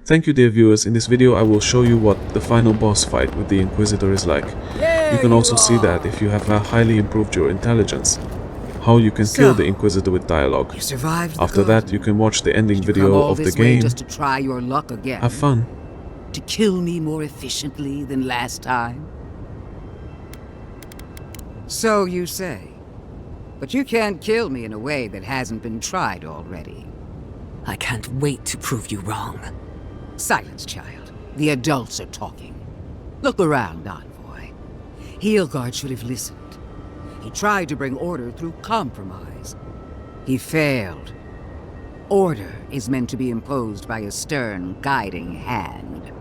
Thank you, dear viewers. In this video I will show you what the final boss fight with the Inquisitor is like. You can also see that if you have highly improved your intelligence, how you can kill the Inquisitor with dialogue. You survived. After that you can watch the ending video of the game. Just to try your luck again. Have fun. To kill me more efficiently than last time. So you say. But you can't kill me in a way that hasn't been tried already. I can't wait to prove you wrong. Silence, child. The adults are talking. Look around, Envoy. Heelguard should have listened. He tried to bring order through compromise. He failed. Order is meant to be imposed by a stern, guiding hand.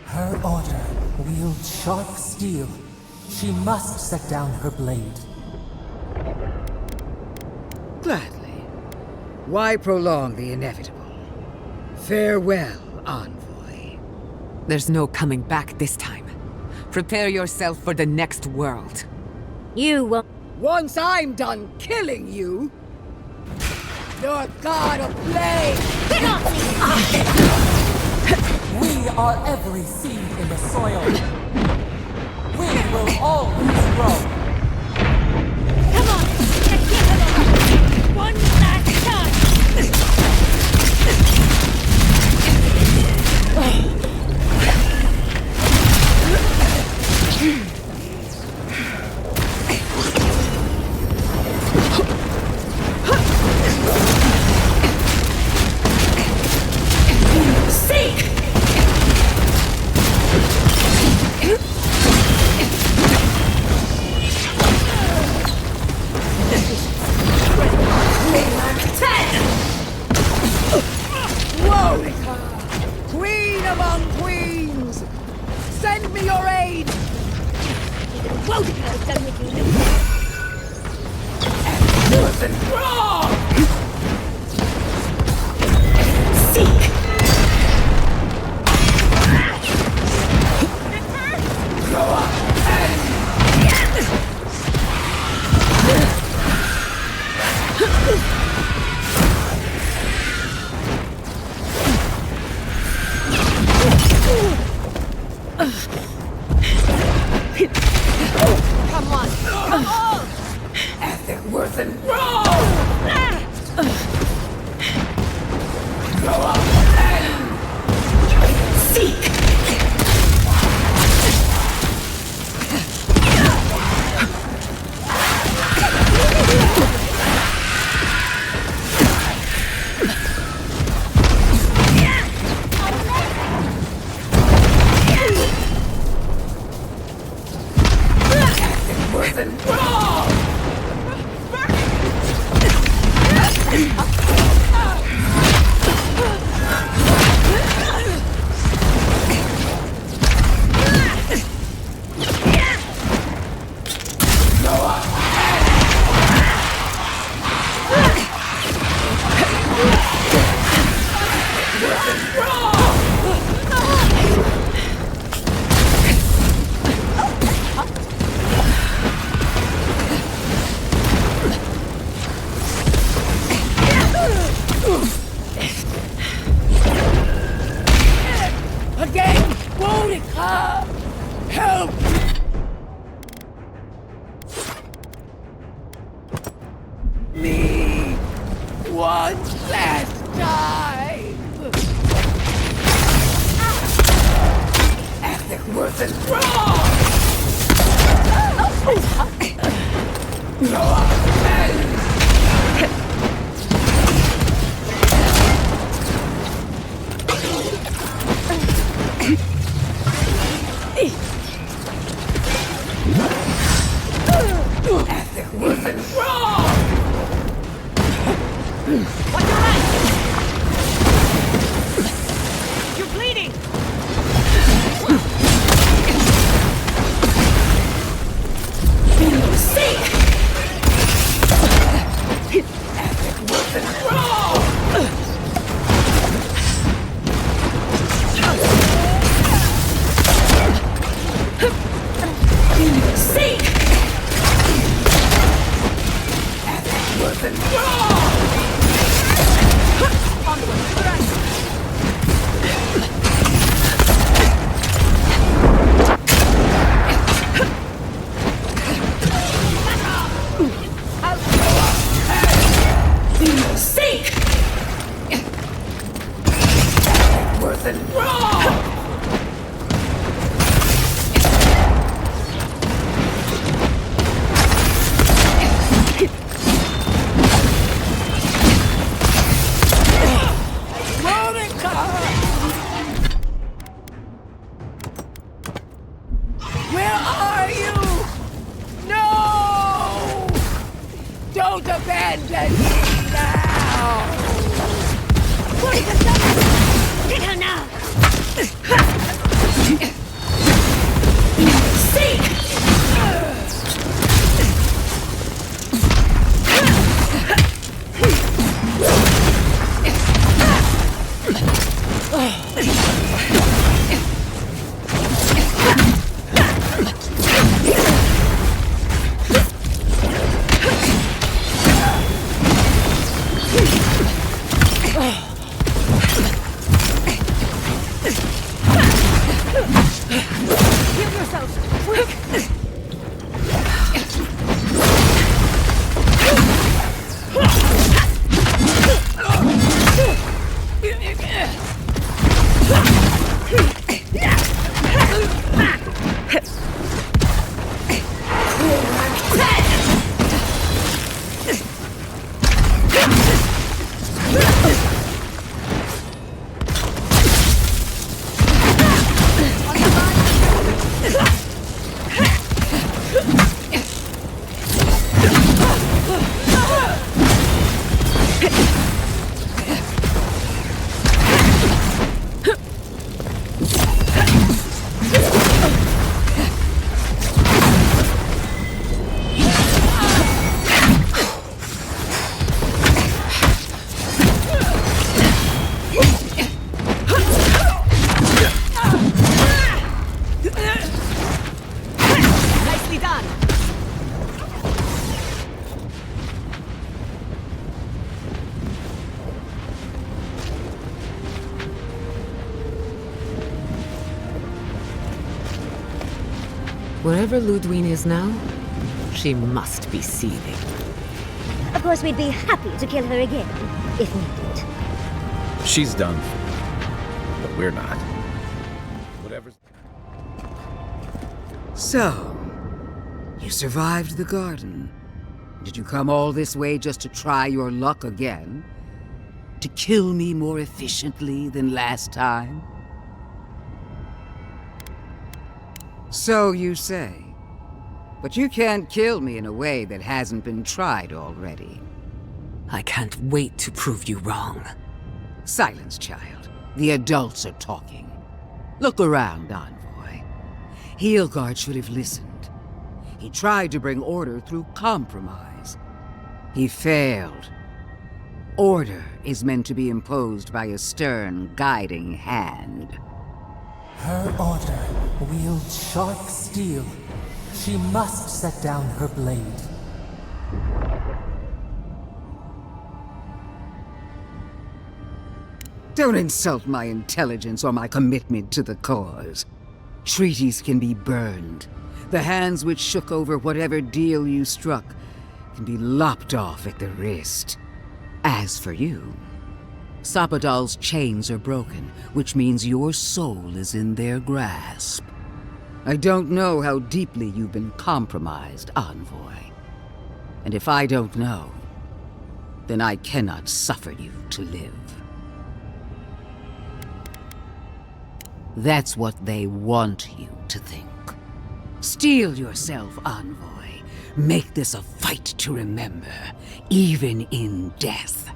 Her order wields sharp steel. She must set down her blade. Gladly. Why prolong the inevitable? Farewell, Envoy. There's no coming back this time. Prepare yourself for the next world. You will. Once I'm done killing you, your god of flame! We are every seed in the soil. We will always grow. Come on! Let's give him a one last time! Queen among queens! Send me your aid! Whoa, the done with you. Listen, wrong! Seek! Go up Come on! Come on! ethic worth and wrong! Go up Seek! worth and wrong! Again! Monica! Help! Me! One last time! Ethic worth and wrong! Go up and... Ethic worth and wrong! What's your right? You're bleeding! wasn't wrong! Where are you? No! Don't abandon me now! Get her now! Heal yourselves! Quick! Nicely done! Wherever Lödwyn is now, she must be seething. Of course, we'd be happy to kill her again, if needed. She's done. But we're not. Whatever's... So, you survived the garden. Did you come all this way just to try your luck again? To kill me more efficiently than last time? So you say. But you can't kill me in a way that hasn't been tried already. I can't wait to prove you wrong. Silence, child. The adults are talking. Look around, Envoy. Heelguard should have listened. He tried to bring order through compromise. He failed. Order is meant to be imposed by a stern, guiding hand. Her order wields sharp steel. She must set down her blade. Don't insult my intelligence or my commitment to the cause. Treaties can be burned. The hands which shook over whatever deal you struck can be lopped off at the wrist. As for you, Sapadal's chains are broken, which means your soul is in their grasp. I don't know how deeply you've been compromised, Envoy. And if I don't know, then I cannot suffer you to live. That's what they want you to think. Steel yourself, Envoy. Make this a fight to remember, even in death.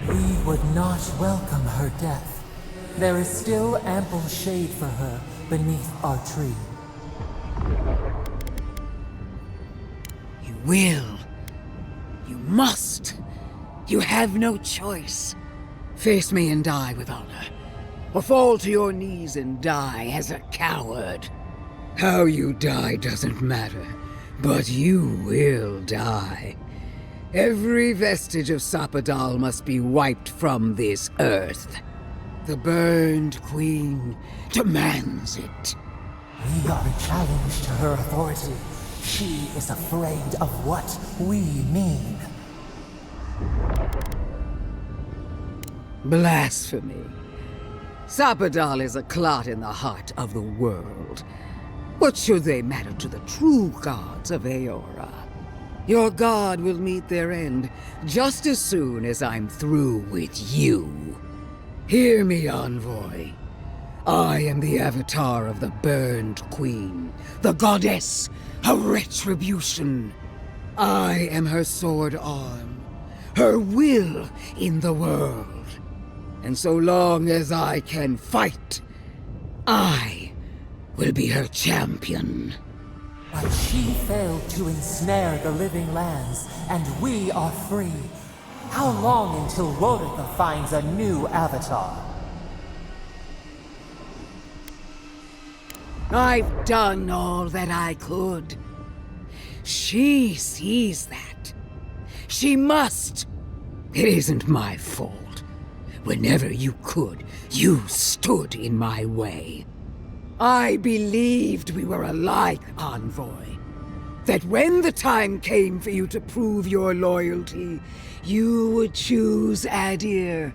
We would not welcome her death. There is still ample shade for her beneath our tree. You will. You must. You have no choice. Face me and die with honor, or fall to your knees and die as a coward. How you die doesn't matter, but you will die. Every vestige of Sapadal must be wiped from this earth. The burned queen demands it. We are a challenge to her authority. She is afraid of what we mean. Blasphemy. Sappadal is a clot in the heart of the world. What should they matter to the true gods of Eora? Your god will meet their end just as soon as I'm through with you. Hear me, envoy. I am the avatar of the Burned Queen, the goddess of retribution. I am her sword arm, her will in the world. And so long as I can fight, I will be her champion. But she failed to ensnare the living lands, and we are free. How long until Boudica finds a new avatar? I've done all that I could. She sees that. She must. It isn't my fault. Whenever you could, you stood in my way. I believed we were alike, envoy. That when the time came for you to prove your loyalty, you would choose Adir.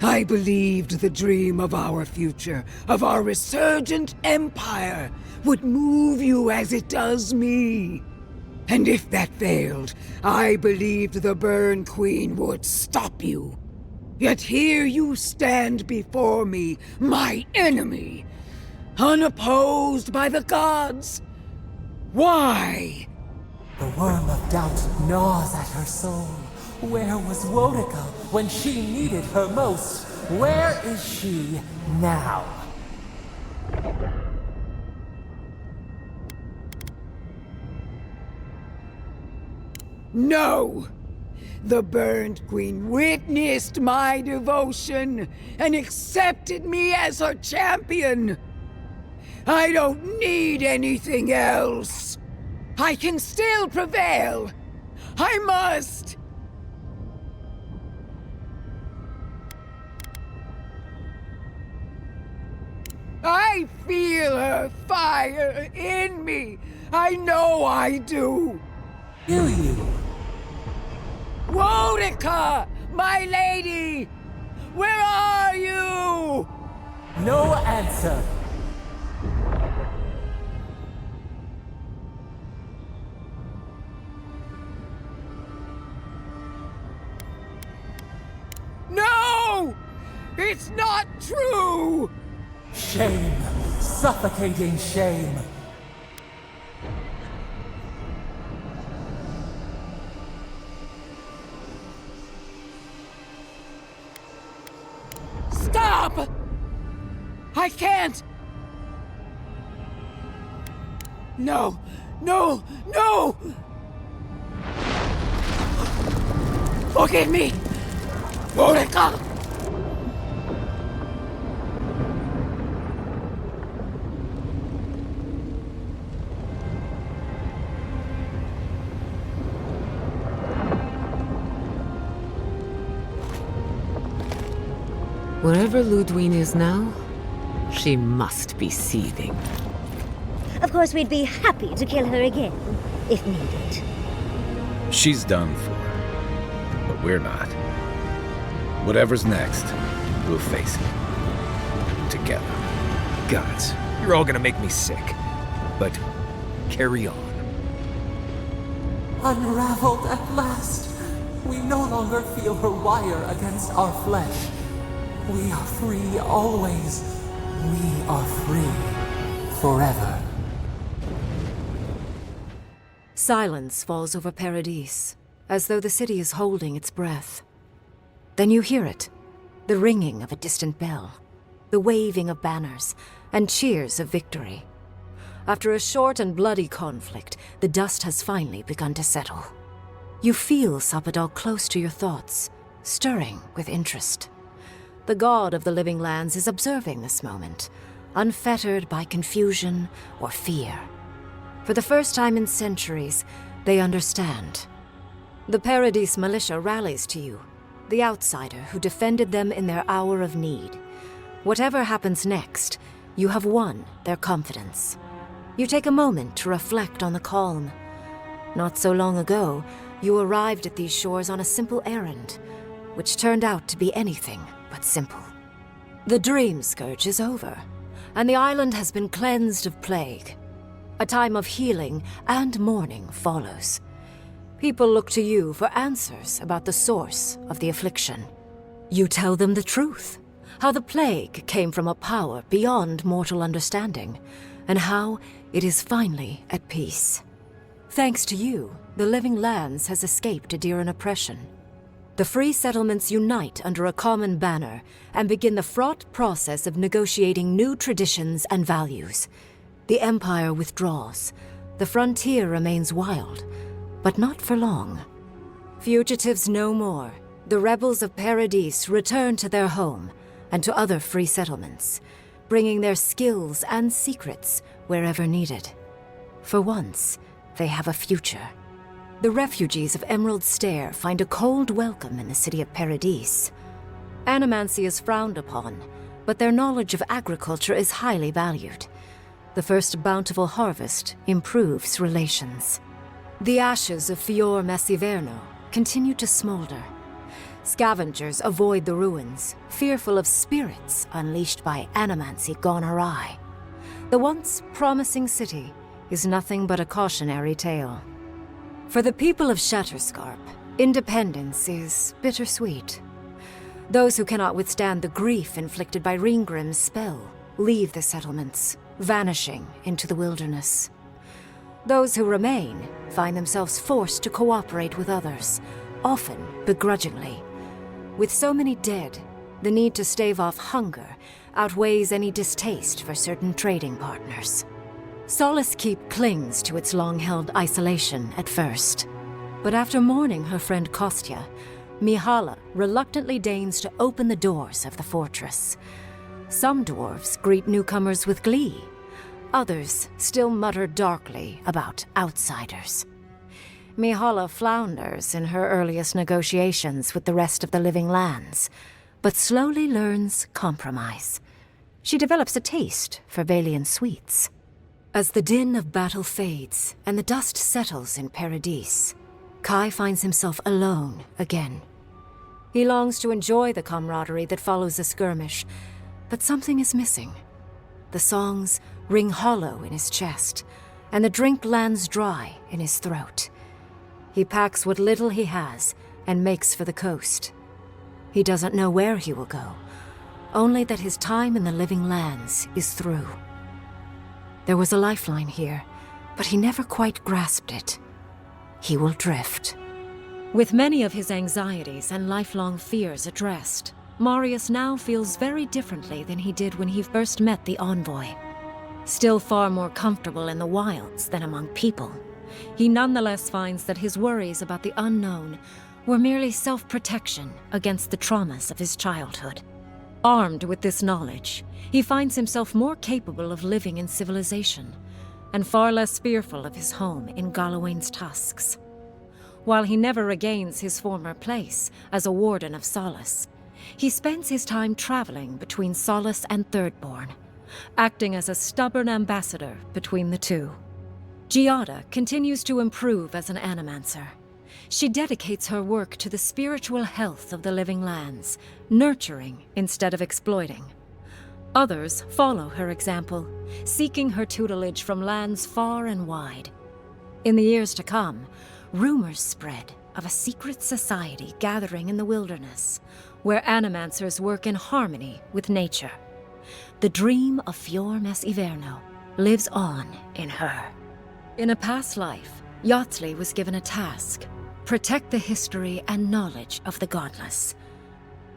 I believed the dream of our future, of our resurgent empire, would move you as it does me. And if that failed, I believed the Burn Queen would stop you. Yet here you stand before me, my enemy, unopposed by the gods. Why? The worm of doubt gnaws at her soul. Where was Boudica when she needed her most? Where is she now? No! The Burned Queen witnessed my devotion and accepted me as her champion. I don't need anything else. I can still prevail. I must. I feel her fire in me. I know I do. Do you? Boudica, my lady! Where are you? No answer. No! It's not true! Shame. Suffocating shame. Stop! I can't! No! No! No! Forgive me! Boudica! Wherever Lödwyn is now, she must be seething. Of course, we'd be happy to kill her again, if needed. She's done for. But we're not. Whatever's next, we'll face it. Together. Gods, you're all gonna make me sick. But carry on. Unraveled at last. We no longer feel her wire against our flesh. We are free always. We are free forever. Silence falls over Paradise, as though the city is holding its breath. Then you hear it, the ringing of a distant bell, the waving of banners, and cheers of victory. After a short and bloody conflict, the dust has finally begun to settle. You feel Sappadal close to your thoughts, stirring with interest. The god of the living lands is observing this moment, unfettered by confusion or fear. For the first time in centuries, they understand. The Paradise militia rallies to you, the outsider who defended them in their hour of need. Whatever happens next, you have won their confidence. You take a moment to reflect on the calm. Not so long ago, you arrived at these shores on a simple errand, which turned out to be anything but simple. The Dream Scourge is over, and the island has been cleansed of plague. A time of healing and mourning follows. People look to you for answers about the source of the affliction. You tell them the truth, how the plague came from a power beyond mortal understanding, and how it is finally at peace. Thanks to you, the Living Lands has escaped Adiran oppression. The free settlements unite under a common banner and begin the fraught process of negotiating new traditions and values. The Empire withdraws. The frontier remains wild, but not for long. Fugitives no more. The rebels of Paradis return to their home and to other free settlements, bringing their skills and secrets wherever needed. For once, they have a future. The refugees of Emerald Stair find a cold welcome in the city of Paradis. Animancy is frowned upon, but their knowledge of agriculture is highly valued. The first bountiful harvest improves relations. The ashes of Fior Messiverno continue to smolder. Scavengers avoid the ruins, fearful of spirits unleashed by animancy gone awry. The once promising city is nothing but a cautionary tale. For the people of Shatterscarp, independence is bittersweet. Those who cannot withstand the grief inflicted by Ringgrim's spell leave the settlements, vanishing into the wilderness. Those who remain find themselves forced to cooperate with others, often begrudgingly. With so many dead, the need to stave off hunger outweighs any distaste for certain trading partners. Solace Keep clings to its long-held isolation at first. But after mourning her friend Kostya, Mihala reluctantly deigns to open the doors of the fortress. Some dwarves greet newcomers with glee. Others still mutter darkly about outsiders. Mihala flounders in her earliest negotiations with the rest of the Living Lands, but slowly learns compromise. She develops a taste for Valian sweets. As the din of battle fades and the dust settles in Paradis, Kai finds himself alone again. He longs to enjoy the camaraderie that follows a skirmish, but something is missing. The songs ring hollow in his chest, and the drink lands dry in his throat. He packs what little he has and makes for the coast. He doesn't know where he will go, only that his time in the Living Lands is through. There was a lifeline here, but he never quite grasped it. He will drift. With many of his anxieties and lifelong fears addressed, Marius now feels very differently than he did when he first met the envoy. Still far more comfortable in the wilds than among people, he nonetheless finds that his worries about the unknown were merely self-protection against the traumas of his childhood. Armed with this knowledge, he finds himself more capable of living in civilization, and far less fearful of his home in Galawain's tusks. While he never regains his former place as a warden of Solace, he spends his time traveling between Solace and Thirdborn, acting as a stubborn ambassador between the two. Giada continues to improve as an animancer. She dedicates her work to the spiritual health of the Living Lands, nurturing instead of exploiting. Others follow her example, seeking her tutelage from lands far and wide. In the years to come, rumors spread of a secret society gathering in the wilderness, where animancers work in harmony with nature. The dream of Fior Messiverno lives on in her. In a past life, Yatsley was given a task: protect the history and knowledge of the godless.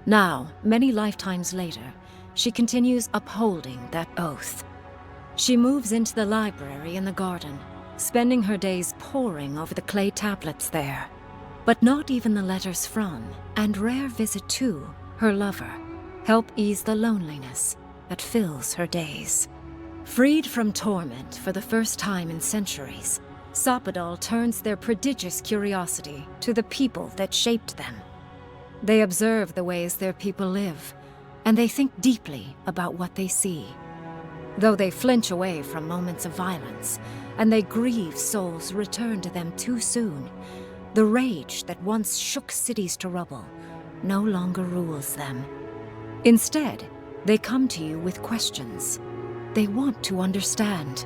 Now, many lifetimes later, she continues upholding that oath. She moves into the library in the garden, spending her days poring over the clay tablets there. But not even the letters from, and rare visit to, her lover help ease the loneliness that fills her days. Freed from torment for the first time in centuries, Sopadal turns their prodigious curiosity to the people that shaped them. They observe the ways their people live, and they think deeply about what they see. Though they flinch away from moments of violence, and they grieve souls returned to them too soon, the rage that once shook cities to rubble no longer rules them. Instead, They come to you with questions. They want to understand.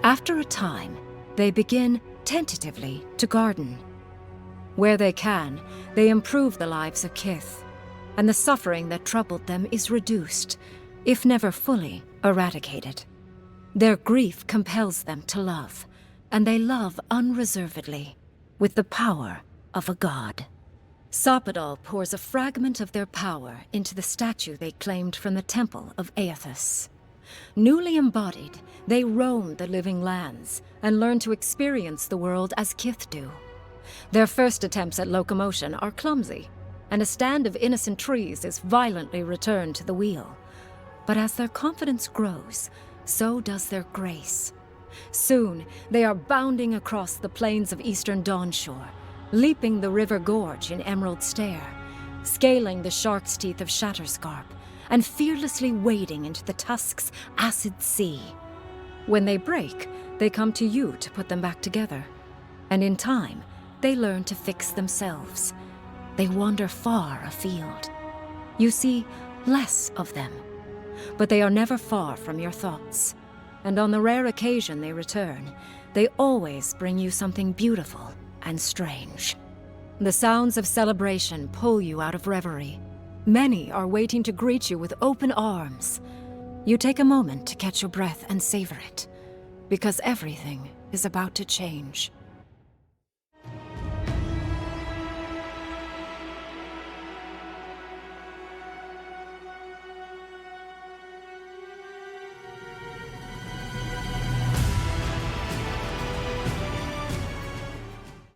After a time, they begin, tentatively, to garden. Where they can, they improve the lives of Kith, and the suffering that troubled them is reduced, if never fully eradicated. Their grief compels them to love, and they love unreservedly, with the power of a god. Sopadal pours a fragment of their power into the statue they claimed from the temple of Aethys. Newly embodied, they roam the living lands and learn to experience the world as Kith do. Their first attempts at locomotion are clumsy, and a stand of innocent trees is violently returned to the wheel. But as their confidence grows, so does their grace. Soon, they are bounding across the plains of eastern Dawnshore, leaping the river gorge in Emerald Stair, scaling the shark's teeth of Shatterscarp, and fearlessly wading into the Tusk's acid sea. When they break, they come to you to put them back together. And in time, they learn to fix themselves. They wander far afield. You see less of them, but they are never far from your thoughts. And on the rare occasion they return, they always bring you something beautiful and strange. The sounds of celebration pull you out of reverie. Many are waiting to greet you with open arms. You take a moment to catch your breath and savor it, because everything is about to change.